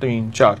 3, 4,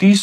30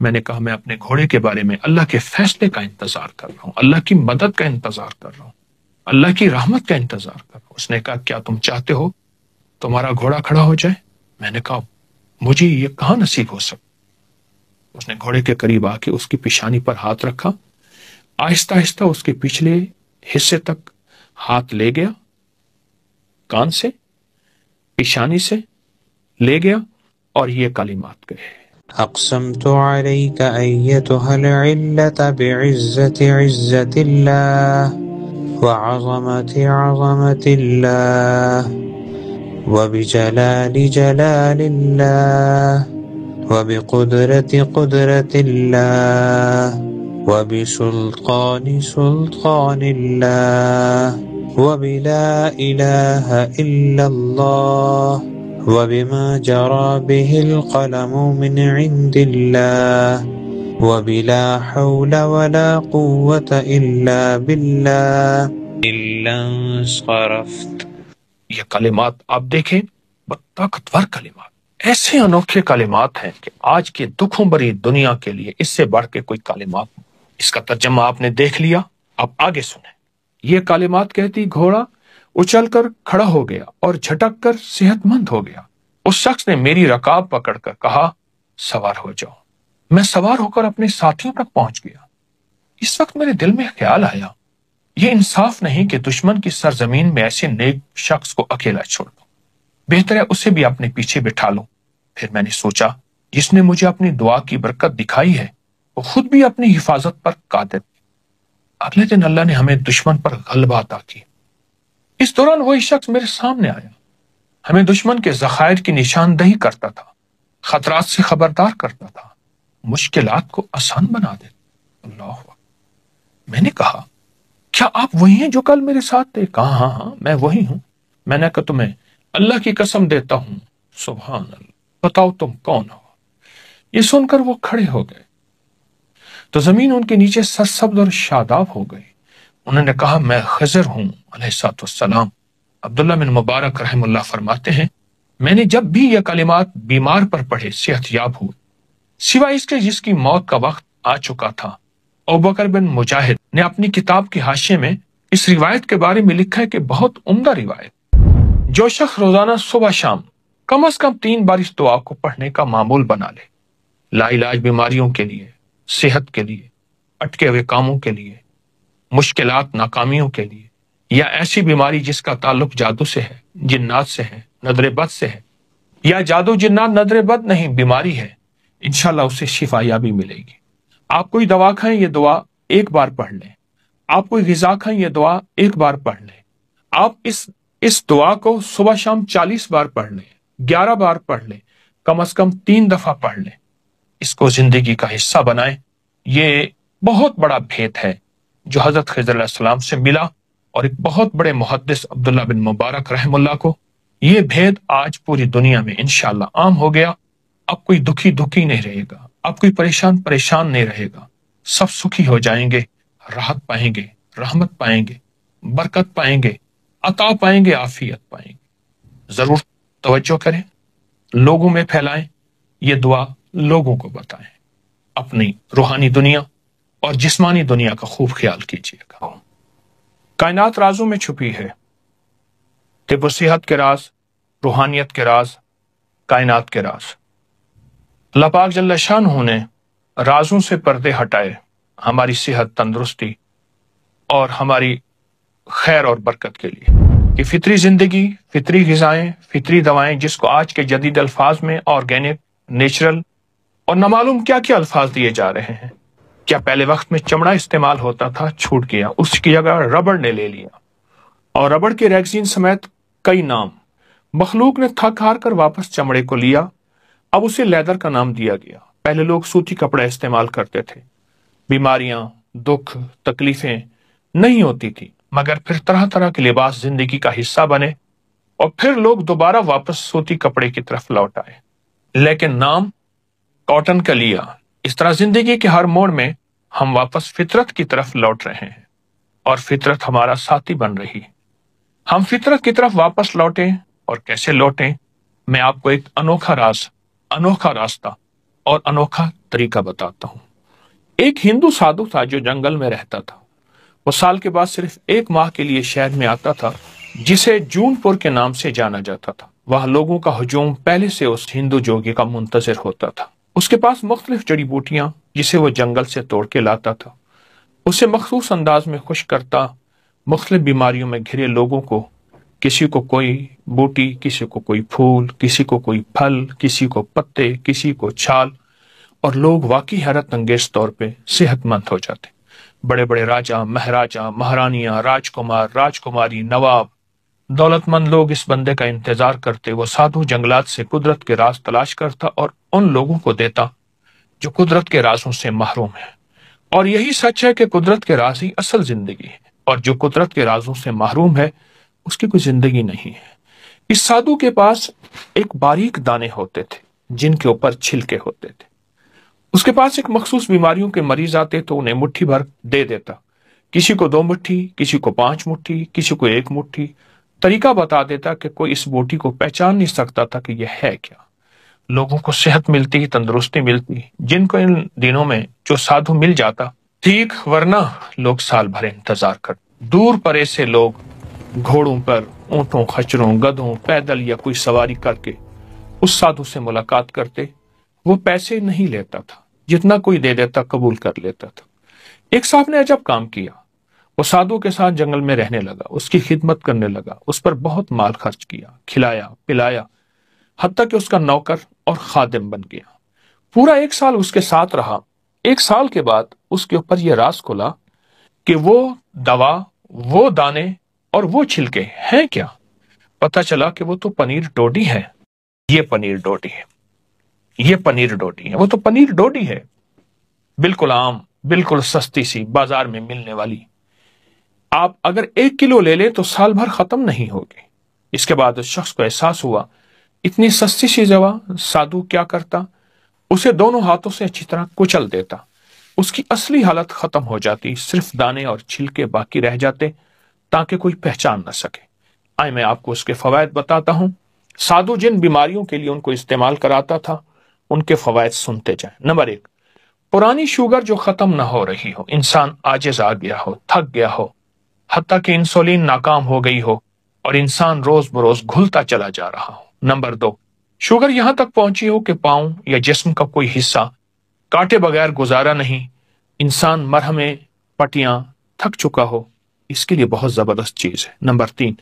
میں نے کہا میں اپنے گھوڑے کے بارے میں اللہ کے فیصلے کا انتظار کر رہا ہوں، اللہ کی مدد کا انتظار کر رہا ہوں، اللہ کی رحمت کا انتظار کر رہا ہوں۔ اس نے کہا کیا تم چاہتے ہو تمہارا گھوڑا کھڑا ہو جائے؟ میں نے کہا مجھے یہ کہاں نصیب ہو سکتا۔ اس نے گھوڑے کے قریب آ کے اس کی پیشانی پر ہاتھ رکھا، آہستہ آہستہ اس کے پچھلے حصے تک ہاتھ لے گیا، کان سے پیشانی سے لے گیا اور یہ کلمات کہے: أقسمت عليك أيتها العلة بعزة عزة الله وعظمة عظمة الله وبجلال جلال الله وبقدرة قدرة الله وبسلطان سلطان الله وبلا إله إلا الله وبما جرى به القلم من عند الله وبلا حول ولا قوة إلا بالله إلا انصرفت۔ یہ کلمات آپ دیکھیں، طاقتور کلمات، ایسے انوکھے کلمات ہیں کہ آج کے دکھوں بری دنیا کے لیے اس سے بڑھ کے کوئی کلمات نہیں۔ اس کا ترجمہ آپ نے دیکھ لیا، آپ آگے سنیں۔ یہ کلمات کہتی گھوڑا اچھل کر کھڑا ہو گیا اور جھٹک کر صحت مند ہو گیا۔ اس شخص نے میری رکاب پکڑ کر کہا سوار ہو جاؤ۔ میں سوار ہو کر اپنے ساتھیوں تک پہنچ گیا۔ اس وقت میرے دل میں خیال آیا یہ انصاف نہیں کہ دشمن کی سرزمین میں ایسے نیک شخص کو اکیلا چھوڑ دوں، بہتر ہے اسے بھی اپنے پیچھے بٹھا لوں۔ پھر میں نے سوچا جس نے مجھے اپنی دعا کی برکت دکھائی ہے وہ خود بھی اپنی حفاظت پر قادر ہے۔ اگلے دن اللہ نے ہمیں دشمن پر غلبہ عطا کی۔ اس دوران وہی شخص میرے سامنے آیا، ہمیں دشمن کے ذخائر کی نشاندہی کرتا تھا، خطرات سے خبردار کرتا تھا، مشکلات کو آسان بنا دیتا۔ اللہ اکبر۔ میں نے کہا کیا آپ وہی ہیں جو کل میرے ساتھ تھے؟ کہا ہاں میں وہی ہوں۔ میں نے کہا تمہیں اللہ کی قسم دیتا ہوں، سبحان اللہ، بتاؤ تم کون ہو؟ یہ سن کر وہ کھڑے ہو گئے تو زمین ان کے نیچے سرسبز اور شاداب ہو گئی۔ انہوں نے کہا میں خضر ہوں علیہ السلام۔ عبداللہ بن مبارک رحم اللہ فرماتے ہیں میں نے جب بھی یہ کلمات بیمار پر پڑھے صحت یاب ہوئے، سوائے اس کے جس کی موت کا وقت آ چکا تھا۔ ابوبکر بن مجاہد نے اپنی کتاب کے حاشیے میں اس روایت کے بارے میں لکھا ہے کہ بہت عمدہ روایت۔ جو شخص روزانہ صبح شام کم از کم 3 بار اس دعا کو پڑھنے کا معمول بنا لے، لا علاج بیماریوں کے لیے، صحت کے لیے، اٹکے ہوئے کاموں کے لیے، مشکلات ناکامیوں کے لیے، یا ایسی بیماری جس کا تعلق جادو سے ہے، جنات سے ہے، نظر بد سے ہے، یا جادو جنات نظر بد نہیں بیماری ہے، انشاءاللہ اسے شفا یابی ملے گی۔ آپ کوئی دوا کھائیں یہ دعا 1 بار پڑھ لیں، آپ کوئی غذا کھائیں یہ دعا 1 بار پڑھ لیں، آپ اس دعا کو صبح شام 40 بار پڑھ لیں، 11 بار پڑھ لیں، کم از کم 3 دفعہ پڑھ لیں، اس کو زندگی کا حصہ بنائیں۔ یہ بہت بڑا بھید ہے جو حضرت خضر علیہ السلام سے ملا، اور ایک بہت بڑے محدث عبداللہ بن مبارک رحم اللہ کو یہ بھید آج پوری دنیا میں انشاءاللہ عام ہو گیا۔ اب کوئی دکھی نہیں رہے گا، اب کوئی پریشان نہیں رہے گا، سب سکھی ہو جائیں گے، راحت پائیں گے، رحمت پائیں گے، برکت پائیں گے، عطا پائیں گے، عافیت پائیں گے۔ ضرور توجہ کریں، لوگوں میں پھیلائیں، یہ دعا لوگوں کو بتائیں، اپنی روحانی دنیا اور جسمانی دنیا کا خوب خیال کیجیے گا۔ کائنات رازوں میں چھپی ہے، طب و صحت کے راز، روحانیت کے راز، کائنات کے راز۔ اللہ پاک جل شانہ نے رازوں سے پردے ہٹائے ہماری صحت، تندرستی اور ہماری خیر اور برکت کے لیے، کہ فطری زندگی، فطری غذائیں، فطری دوائیں، جس کو آج کے جدید الفاظ میں آرگینک، نیچرل اور نہ معلوم کیا کیا الفاظ دیے جا رہے ہیں۔ کیا پہلے وقت میں چمڑا استعمال ہوتا تھا؟ چھوٹ گیا، اس کی جگہ ربڑ نے لے لیا، اور ربڑ کے ریگزین سمیت کئی نام مخلوق نے تھک ہار کر واپس چمڑے کو لیا، اب اسے لیدر کا نام دیا گیا۔ پہلے لوگ سوتی کپڑے استعمال کرتے تھے، بیماریاں، دکھ، تکلیفیں نہیں ہوتی تھی، مگر پھر طرح طرح کے لباس زندگی کا حصہ بنے، اور پھر لوگ دوبارہ واپس سوتی کپڑے کی طرف لوٹ آئے، لیکن نام کاٹن کا لیا۔ اس طرح زندگی کے ہر موڑ میں ہم واپس فطرت کی طرف لوٹ رہے ہیں، اور فطرت ہمارا ساتھی بن رہی ہے۔ ہم فطرت کی طرف واپس لوٹیں، اور کیسے لوٹیں؟ میں آپ کو ایک انوکھا راستہ اور انوکھا طریقہ بتاتا ہوں۔ ایک ہندو سادھو تھا جو جنگل میں رہتا تھا۔ وہ سال کے بعد صرف 1 ماہ کے لیے شہر میں آتا تھا جسے جون پور کے نام سے جانا جاتا تھا۔ وہاں لوگوں کا ہجوم پہلے سے اس ہندو جوگی کا منتظر ہوتا تھا۔ اس کے پاس مختلف جڑی بوٹیاں جسے وہ جنگل سے توڑ کے لاتا تھا، اسے مخصوص انداز میں خشک کرتا، مختلف بیماریوں میں گھرے لوگوں کو، کسی کو کوئی بوٹی، کسی کو کوئی پھول، کسی کو کوئی پھل، کسی کو پتے، کسی کو چھال، اور لوگ واقعی حیرت انگیز طور پہ صحت مند ہو جاتے۔ بڑے بڑے راجا، مہاراجا، مہارانیاں، راجکمار، راجکماری، نواب، دولت مند لوگ اس بندے کا انتظار کرتے۔ وہ سادھو جنگلات سے قدرت کے راز تلاش کرتا اور ان لوگوں کو دیتا جو قدرت کے رازوں سے محروم ہیں۔ اور یہی سچ ہے کہ قدرت کے راز ہی اصل زندگی ہے، اور جو قدرت کے رازوں سے محروم ہے اس کی کوئی زندگی نہیں ہے۔ اس سادھو کے پاس ایک باریک دانے ہوتے تھے جن کے اوپر چھلکے ہوتے تھے۔ اس کے پاس ایک مخصوص بیماریوں کے مریض آتے تو انہیں مٹھی بھر دے دیتا، کسی کو 2 مٹھی، کسی کو 5 مٹھی، کسی کو 1 مٹھی۔ طریقہ بتا دیتا کہ کوئی اس بوٹی کو پہچان نہیں سکتا تھا کہ یہ ہے کیا۔ لوگوں کو صحت ملتی، تندرستی ملتی، جن کو ان دنوں میں جو سادھو مل جاتا ٹھیک، ورنہ لوگ سال بھر انتظار کرتے۔ دور پرے سے لوگ گھوڑوں پر، اونٹوں، خچروں، گدھوں، پیدل یا کوئی سواری کر کے اس سادھو سے ملاقات کرتے۔ وہ پیسے نہیں لیتا تھا، جتنا کوئی دے دیتا قبول کر لیتا تھا۔ ایک صاحب نے عجب کام کیا، وہ سادھو کے ساتھ جنگل میں رہنے لگا، اس کی خدمت کرنے لگا، اس پر بہت مال خرچ کیا، کھلایا پلایا، حتیٰ کہ اس کا نوکر اور خادم بن گیا۔ پورا 1 سال اس کے ساتھ رہا۔ 1 سال کے بعد اس کے اوپر یہ راز کھلا کہ وہ دوا، وہ دانے اور وہ چھلکے ہیں کیا۔ پتہ چلا کہ وہ تو پنیر ڈوڈی ہے۔ یہ پنیر ڈوڈی ہے، یہ پنیر ڈوڈی ہے، وہ تو پنیر ڈوڈی ہے، بالکل عام، بالکل سستی سی، بازار میں ملنے والی۔ آپ اگر 1 کلو لے لیں تو سال بھر ختم نہیں ہوگی۔ اس کے بعد اس شخص کو احساس ہوا اتنی سستی سی دوا سادھو کیا کرتا، اسے دونوں ہاتھوں سے اچھی طرح کچل دیتا، اس کی اصلی حالت ختم ہو جاتی، صرف دانے اور چھلکے باقی رہ جاتے تاکہ کوئی پہچان نہ سکے۔ آئے میں آپ کو اس کے فوائد بتاتا ہوں۔ سادھو جن بیماریوں کے لیے ان کو استعمال کراتا تھا ان کے فوائد سنتے جائیں۔ نمبر 1، پرانی شوگر جو ختم نہ ہو رہی ہو، انسان عاجز آ گیا ہو، تھک گیا ہو، حتیٰ کہ انسولین ناکام ہو گئی ہو اور انسان روز بروز گھلتا چلا جا رہا ہو۔ نمبر 2، شوگر یہاں تک پہنچی ہو کہ پاؤں یا جسم کا کوئی حصہ کاٹے بغیر گزارا نہیں، انسان مرہمیں، پٹیاں تھک چکا ہو، اس کے لیے بہت زبردست چیز ہے۔ نمبر 3،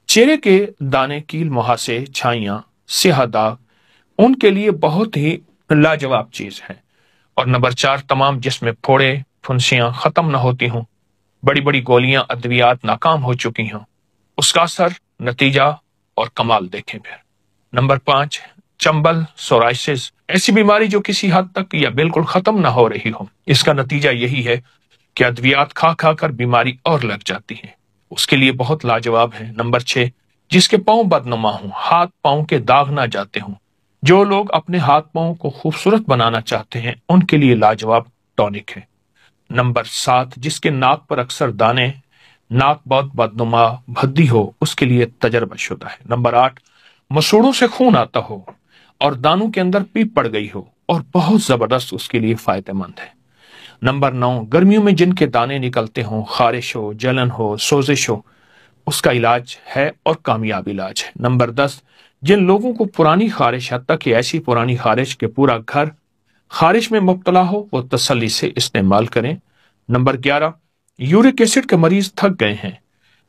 چہرے کے دانے، کیل، مہاسے، چھائیاں، سیاہ داغ، ان کے لیے بہت ہی لاجواب چیز ہے۔ اور نمبر 4، تمام جسم میں پھوڑے، پھنسیاں ختم نہ ہوتی ہوں، بڑی بڑی گولیاں، ادویات ناکام ہو چکی ہوں، اس کا اثر، نتیجہ اور کمال دیکھیں پھر۔ نمبر 5، چمبل، سورائسس، ایسی بیماری جو کسی حد تک یا بالکل ختم نہ ہو رہی ہو، اس کا نتیجہ یہی ہے کہ ادویات کھا کھا کر بیماری اور لگ جاتی ہے، اس کے لیے بہت لاجواب ہے۔ نمبر 6، جس کے پاؤں بدنما ہوں، ہاتھ پاؤں کے داغ نہ جاتے ہوں، جو لوگ اپنے ہاتھ پاؤں کو خوبصورت بنانا چاہتے ہیں ان کے لیے لاجواب ٹونک ہے۔ نمبر 7، جس کے ناک پر اکثر دانے، ناک بہت بدنما، بھدی ہو، اس کے لیے تجربہ شدہ ہے۔ نمبر 8، مسوڑوں سے خون آتا ہو اور دانوں کے اندر پیپ پڑ گئی ہو اور بہت زبردست، اس کے لیے فائدہ مند ہے۔ نمبر 9، گرمیوں میں جن کے دانے نکلتے ہوں، خارش ہو، جلن ہو، سوزش ہو، اس کا علاج ہے اور کامیاب علاج ہے۔ نمبر 10، جن لوگوں کو پرانی خارش، حتیٰ کہ ایسی پرانی خارش کہ پورا گھر خارش میں مبتلا ہو، وہ تسلی سے استعمال کریں۔ نمبر 11، یورک ایسڈ کے مریض تھک گئے ہیں،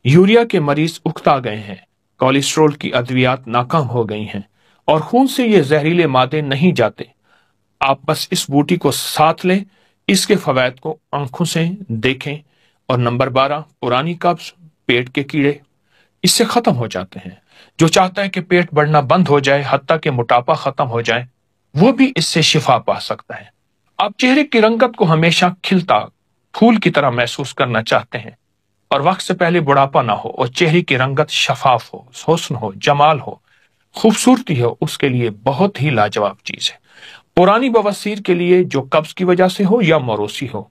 یوریا کے مریض اکتا گئے ہیں، کولیسٹرول کی ادویات ناکام ہو گئی ہیں اور خون سے یہ زہریلے مادے نہیں جاتے، آپ بس اس بوٹی کو ساتھ لیں، اس کے فوائد کو آنکھوں سے دیکھیں۔ اور نمبر 12، پرانی قبض، پیٹ کے کیڑے، اس سے ختم ہو جاتے ہیں۔ جو چاہتا ہے کہ پیٹ بڑھنا بند ہو جائے، حتیٰ کہ موٹاپا ختم ہو جائے، وہ بھی اس سے شفا پا سکتا ہے۔ آپ چہرے کی رنگت کو ہمیشہ کھلتا پھول کی طرح محسوس کرنا چاہتے ہیں اور وقت سے پہلے بڑھاپا نہ ہو اور چہرے کی رنگت شفاف ہو، حسن ہو، جمال ہو، خوبصورتی ہو، اس کے لیے بہت ہی لاجواب چیز ہے۔ پرانی بواسیر کے لیے جو قبض کی وجہ سے ہو یا موروثی ہو،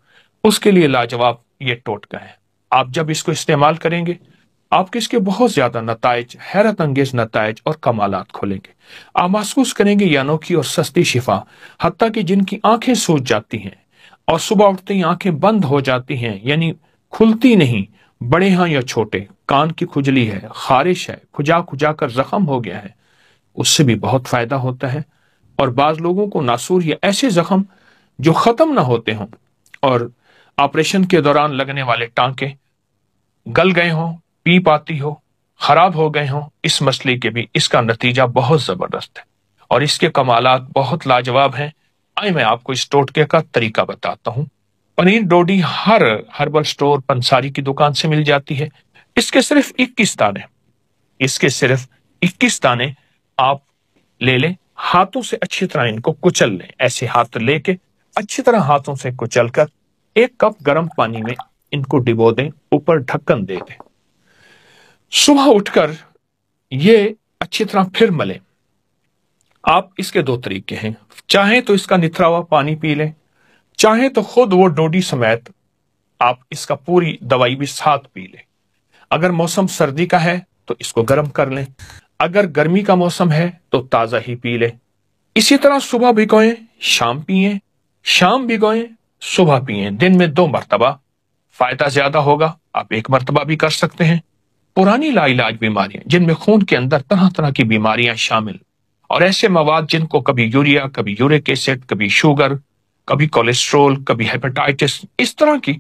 اس کے لیے لاجواب یہ ٹوٹکا ہے۔ آپ جب اس کو استعمال کریں گے آپ اس کے بہت زیادہ نتائج، حیرت انگیز نتائج اور کمالات کھولیں گے۔ آپ محسوس کریں گے یہ انوکھی اور سستی شفا، حتیٰ کہ جن کی آنکھیں سوج جاتی ہیں اور صبح اٹھتے ہی آنکھیں بند ہو جاتی ہیں، یعنی کھلتی نہیں، بڑے ہاں یا چھوٹے، کان کی کھجلی ہے، خارش ہے، کھجا کھجا کر زخم ہو گیا ہے، اس سے بھی بہت فائدہ ہوتا ہے۔ اور بعض لوگوں کو ناسور یا ایسے زخم جو ختم نہ ہوتے ہوں اور آپریشن کے دوران لگنے والے ٹانکے گل گئے ہوں، پیپ آتی ہو، خراب ہو گئے ہوں، اس مسئلے کے بھی اس کا نتیجہ بہت زبردست ہے اور اس کے کمالات بہت لاجواب ہیں۔ آئے میں آپ کو اس ٹوٹکے کا طریقہ بتاتا ہوں۔ پنیر ڈوڈی ہر ہربل سٹور پنساری کی دکان سے مل جاتی ہے۔ اس کے صرف 21 دانے، اس کے صرف 21 دانے آپ لے لیں، ہاتھوں سے اچھی طرح ان کو کچل لیں، ایسے ہاتھ لے کے اچھی طرح ہاتھوں سے کچل کر 1 کپ گرم پانی میں ان کو ڈبو دیں، اوپر ڈھکن دے دیں۔ صبح اٹھ کر یہ اچھی طرح پھر ملیں۔ آپ اس کے 2 طریقے ہیں، چاہیں تو اس کا نتھرا ہوا پانی پی لیں، چاہیں تو خود وہ ڈوڈی سمیت آپ اس کا پوری دوائی بھی ساتھ پی لیں۔ اگر موسم سردی کا ہے تو اس کو گرم کر لیں، اگر گرمی کا موسم ہے تو تازہ ہی پی لیں۔ اسی طرح صبح بھگوئیں، شام پئیں، شام بھگوئیں، صبح پئیں، دن میں 2 مرتبہ۔ فائدہ زیادہ ہوگا، آپ 1 مرتبہ بھی کر سکتے ہیں۔ پرانی لا علاج بیماریاں جن میں خون کے اندر طرح طرح کی بیماریاں شامل اور ایسے مواد جن کو کبھی یوریا، کبھی یورک ایسڈ، کبھی شوگر، کبھی کولیسٹرول، کبھی ہیپاٹائٹس، اس طرح کی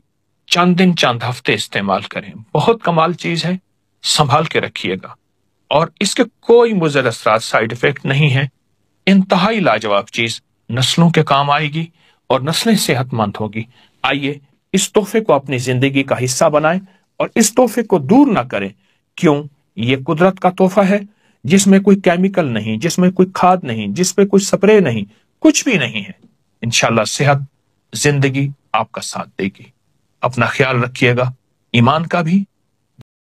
چند دن چند ہفتے استعمال کریں۔ بہت کمال چیز ہے، سنبھال کے رکھیے گا اور اس کے کوئی مضر اثرات، سائیڈ افیکٹ نہیں ہے۔ انتہائی لاجواب چیز، نسلوں کے کام آئے گی اور نسلیں صحت مند ہوگی۔ آئیے اس تحفے کو اپنی زندگی کا حصہ بنائیں اور اس تحفے کو دور نہ کریں۔ کیوں؟ یہ قدرت کا تحفہ ہے جس میں کوئی کیمیکل نہیں، جس میں کوئی کھاد نہیں، جس پہ کوئی سپرے نہیں، کچھ بھی نہیں ہے۔ انشاءاللہ صحت زندگی آپ کا ساتھ دے گی۔ اپنا خیال رکھیے گا، ایمان کا بھی